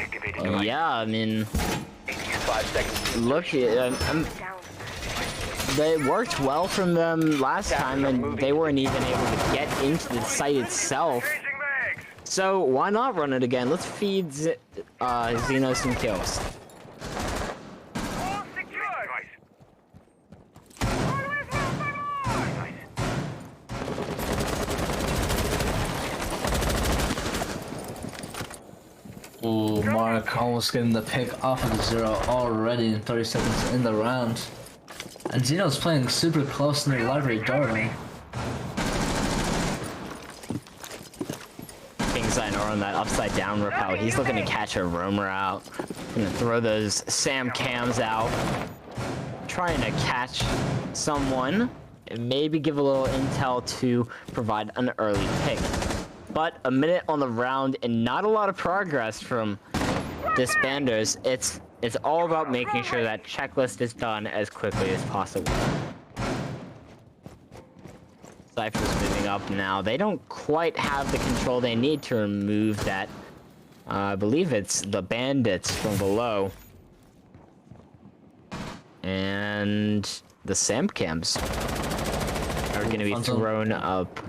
Yeah, I mean, 5 seconds. look, Down. they worked well from them last time, and they weren't even able to get into the site itself. Changing mags. So why not run it again? Let's feed Xeno some kills. All secured. Nice. Ooh, Mark almost getting the pick off of the 0 already in 30 seconds in the round. And Xeno's playing super close near library doorway. Kingside on that upside down repel. He's looking to catch a roamer out. Gonna throw those Sam cams out. Trying to catch someone. And maybe give a little intel to provide an early pick. But a minute on the round and not a lot of progress from Disbanders. It's all about making sure that checklist is done as quickly as possible. Cypher's moving up now. They don't quite have the control they need to remove that. I believe it's the bandits from below. And the SAM cams are going to be thrown up.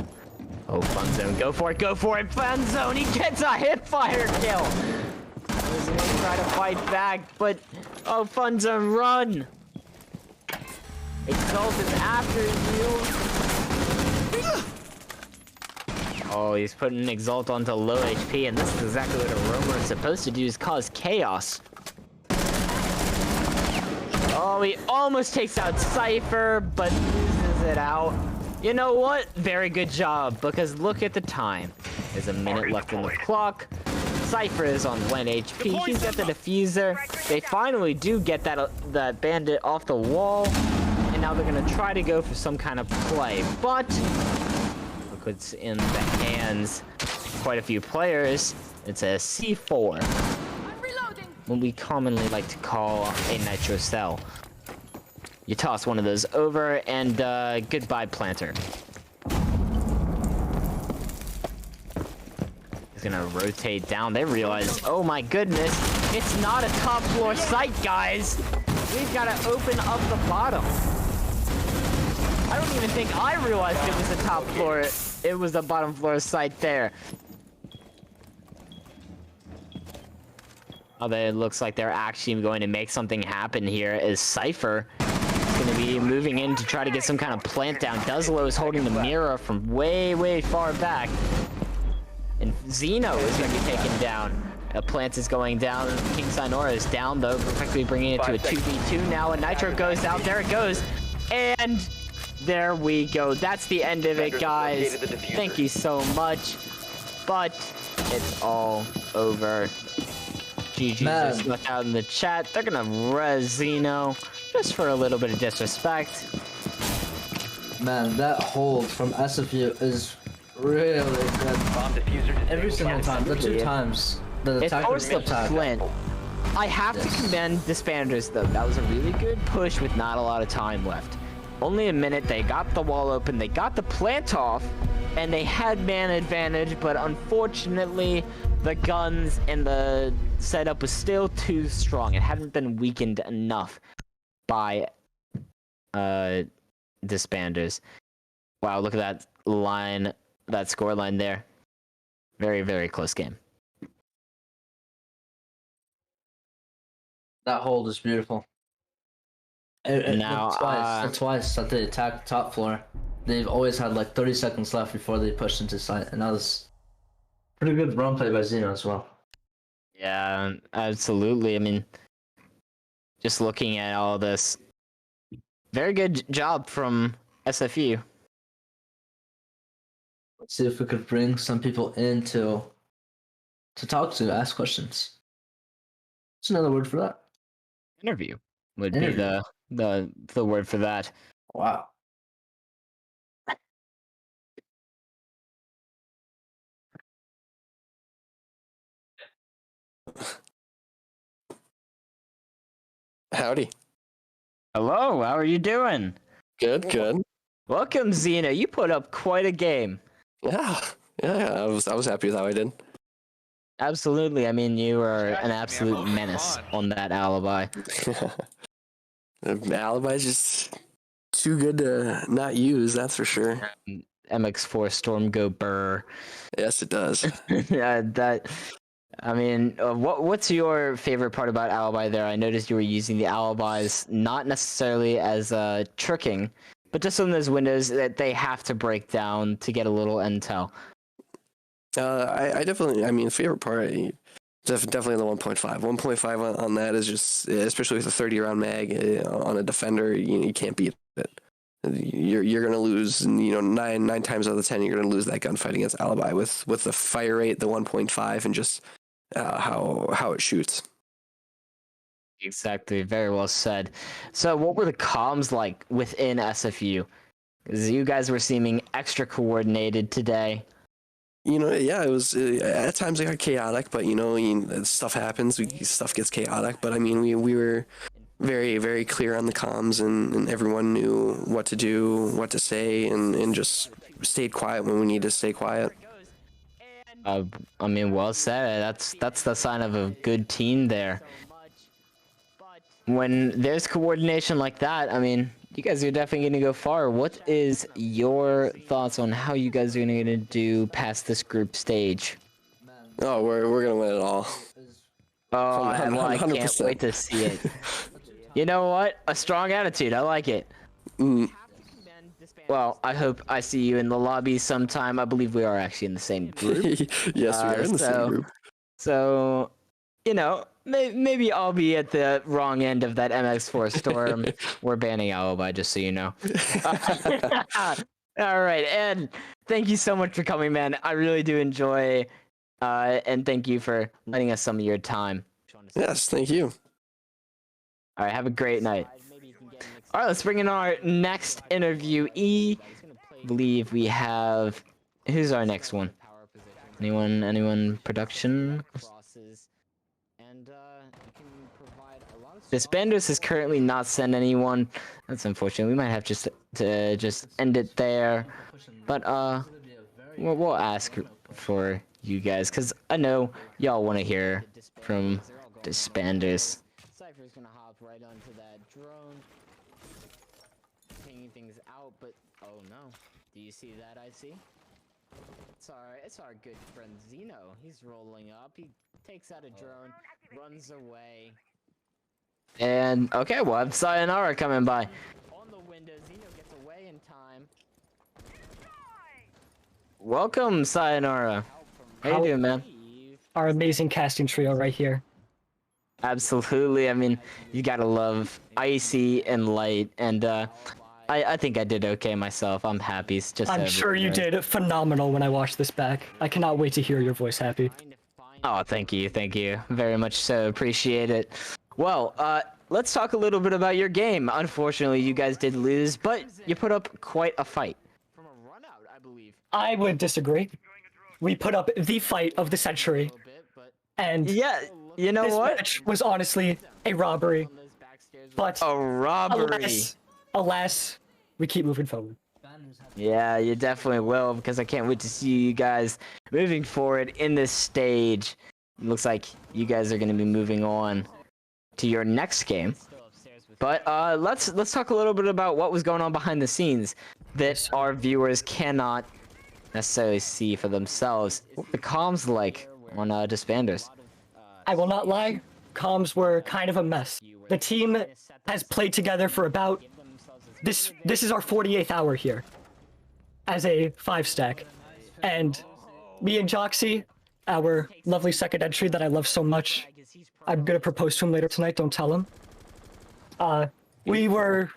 Oh, Fun Zone. Go for it, Fun Zone! He gets a hip fire kill! He's gonna try to fight back, but... Oh, Fun Zone, run! Exalt is after you! Oh, he's putting Exalt onto low HP, and this is exactly what a roamer is supposed to do, is cause chaos. Oh, he almost takes out Cypher, but loses it out. You know what? Very good job, because look at the time. There's a minute left on the clock. Cypher is on 1 HP. He's got the diffuser. They finally do get that bandit off the wall. And now they're going to try to go for some kind of play. But look what's in the hands. Quite a few players. It's a C4. What we commonly like to call a nitro cell. You toss one of those over, and goodbye, planter. He's gonna rotate down. They realize, oh my goodness, it's not a top floor site, guys. We've gotta open up the bottom. I don't even think I realized it was a top floor. It was a bottom floor site there. Oh, it looks like they're actually going to make something happen here as Cypher going to be moving in to try to get some kind of plant down. Duzlo is holding the mirror from way far back. And Xeno is going to be taken down. A plant is going down. King Sinora is down, though, perfectly bringing it to a 2v2 now. And Nitro goes out. There it goes. And there we go. That's the end of it, guys. Thank you so much. But it's all over. GG just left out in the chat. They're going to res Xeno. Just for a little bit of disrespect. Man, that hold from SFU is really good. Bomb diffuser Every single time, the 2 times the It's attacker almost the attack. flint. I have to commend Disbanders, though. That was a really good push with not a lot of time left. Only a minute. They got the wall open. They got the plant off. And they had man advantage. But unfortunately, the guns and the setup was still too strong. It hadn't been weakened enough by Disbanders. Wow, look at that line, that score line there. Very, very close game. That hold is beautiful. Now, twice that they attacked top floor. They've always had like 30 seconds left before they pushed into site, and that was pretty good run play by Xeno as well. Yeah, absolutely. I mean, just looking at all this, very good job from SFU. Let's see if we could bring some people in to talk to, ask questions. What's another word for that? Interview would Interview. be the word for that. Wow. Howdy. Hello, how are you doing? Good, good. Welcome, Xeno. You put up quite a game. Yeah. I was happy with how I did. Absolutely. I mean, you are an absolute menace on that alibi. The alibi's just too good to not use, that's for sure. MX4 Storm go burr. Yes, it does. Yeah, that. I mean, what's your favorite part about alibi there? I noticed you were using the alibis not necessarily as tricking, but just on those windows that they have to break down to get a little intel. I definitely, I mean, favorite part, definitely the 1.5. 1.5 on that is just, especially with a 30 round mag on a defender, you can't beat it. You're gonna lose, nine times out of 10 you're gonna lose that gunfight against alibi with the fire rate, the 1.5, and just how it shoots. Exactly, very well said. So, what were the comms like within SFU? Because you guys were seeming extra coordinated today. Yeah, it was at times it got chaotic, but stuff happens, stuff gets chaotic. But I mean, we were very, very clear on the comms, and everyone knew what to do, what to say, and just stayed quiet when we need to stay quiet. I mean, well said. That's the sign of a good team there. When there's coordination like that, I mean, you guys are definitely going to go far. What is your thoughts on how you guys are going to do past this group stage? Oh, we're gonna win it all. Oh, well, I can't 100%. wait to see it. You know what? A strong attitude. I like it. Well, I hope I see you in the lobby sometime. I believe we are actually in the same group. Yes, we are in the same group. So, maybe I'll be at the wrong end of that MX4 storm. We're banning alibi, just so you know. All right, and thank you so much for coming, man. I really do enjoy, and thank you for letting us some of your time. Yes, thank you. All right, have a great night. All right, let's bring in our next interviewee. I believe we have... Who's our next one? Anyone production? Disbanders has currently not sent anyone. That's unfortunate. We might have to just end it there. But we'll ask for you guys, because I know y'all want to hear from Disbanders. Cypher's gonna hop right onto that drone, pinging things out, but oh no, do you see that? It's our good friend Xeno. He's rolling up. He takes out a drone, runs away, and okay, we'll have Sayonara coming by. On the window, Xeno gets away in time. Welcome, Sayonara. How you doing, man? Our amazing casting trio right here. Absolutely. I mean, you gotta love Icy and Light, and I think I did okay myself. I'm happy. It's just I'm sure you did phenomenal when I watched this back. I cannot wait to hear your voice, Happy. Oh, thank you very much. So appreciate it. Well, let's talk a little bit about your game. Unfortunately, you guys did lose, but you put up quite a fight. From a run out, I believe. I would disagree. We put up the fight of the century, and yeah, you know this what? match was honestly a robbery. But a robbery. Alas, we keep moving forward. Yeah, you definitely will, because I can't wait to see you guys moving forward in this stage. It looks like you guys are going to be moving on to your next game. But let's talk a little bit about what was going on behind the scenes that our viewers cannot necessarily see for themselves. What the comms like on Disbanders? I will not lie, comms were kind of a mess. The team has played together for about this is our 48th hour here as a 5-stack. And me and Joxy, our lovely second entry that I love so much, I'm gonna propose to him later tonight, don't tell him. We are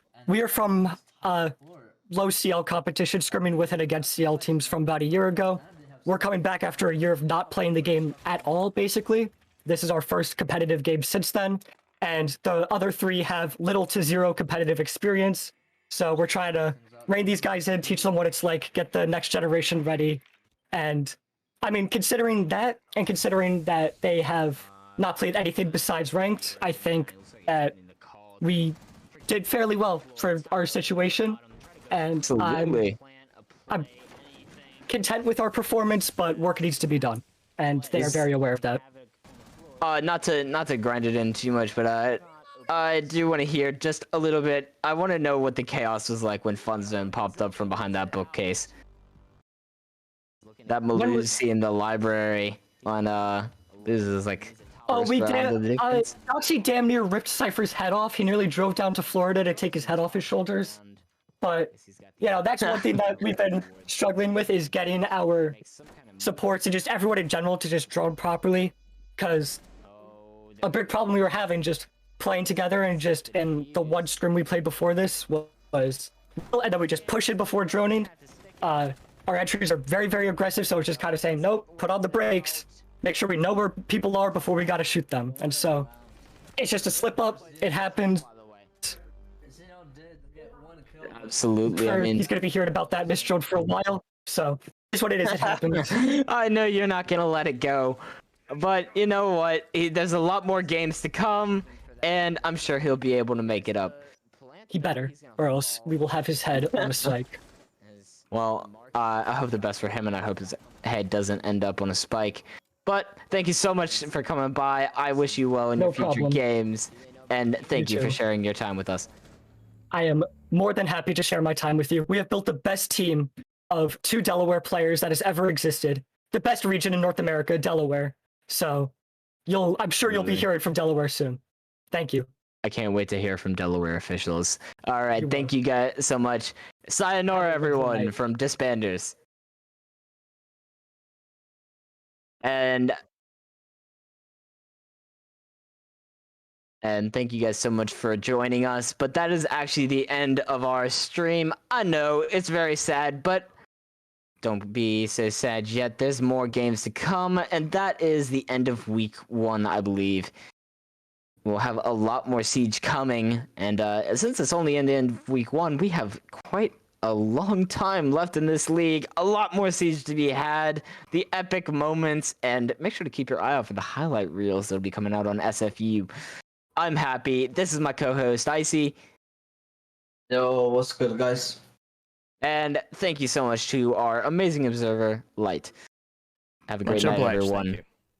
from low CL competition, scrimming with and against CL teams from about a year ago. We're coming back after a year of not playing the game at all, basically. This is our first competitive game since then, and the other 3 have little to zero competitive experience. So we're trying to rein these guys in, teach them what it's like, get the next generation ready. And I mean, considering that, and considering that they have not played anything besides ranked, I think that we did fairly well for our situation. And I'm content with our performance, but work needs to be done, and they are very aware of that. Not to grind it in too much, but I do want to hear just a little bit. I want to know what the chaos was like when Fun Zone popped up from behind that bookcase. That Malusi in the library on this is like. Oh, we did. Joxy damn near ripped Cypher's head off. He nearly drove down to Florida to take his head off his shoulders. But, you know, that's one thing that we've been struggling with, is getting our supports and just everyone in general to just drone properly. Because a big problem we were having just playing together and just in the one scrim we played before this was, and then we just push it before droning. Our entries are very, very aggressive, so it's just kind of saying, nope, put on the brakes, make sure we know where people are before we gotta shoot them. And so, it's just a slip up, it happens. Absolutely. I mean, he's gonna be hearing about that misdrone for a while, so it's what it is. It happens. I know you're not gonna let it go, but you know what? There's a lot more games to come, and I'm sure he'll be able to make it up. He better, or else we will have his head on a spike. Well, I hope the best for him, and I hope his head doesn't end up on a spike. But thank you so much for coming by. I wish you well in your future games, and thank you for sharing your time with us. I am more than happy to share my time with you. We have built the best team of 2 Delaware players that has ever existed. The best region in North America, Delaware. So I'm sure you'll be hearing from Delaware soon. Thank you. I can't wait to hear from Delaware officials. All right, thank you guys so much. Sayonara, everyone, from Disbanders. And thank you guys so much for joining us. But that is actually the end of our stream. I know, it's very sad, but don't be so sad yet. There's more games to come, and that is the end of week 1, I believe. We'll have a lot more Siege coming, and since it's only in the end of week 1, we have quite a long time left in this league. A lot more Siege to be had, the epic moments, and make sure to keep your eye out for the highlight reels that'll be coming out on SFU. I'm happy. This is my co-host, Icy. Yo, what's good, guys? And thank you so much to our amazing observer, Light. Have a great night, everyone.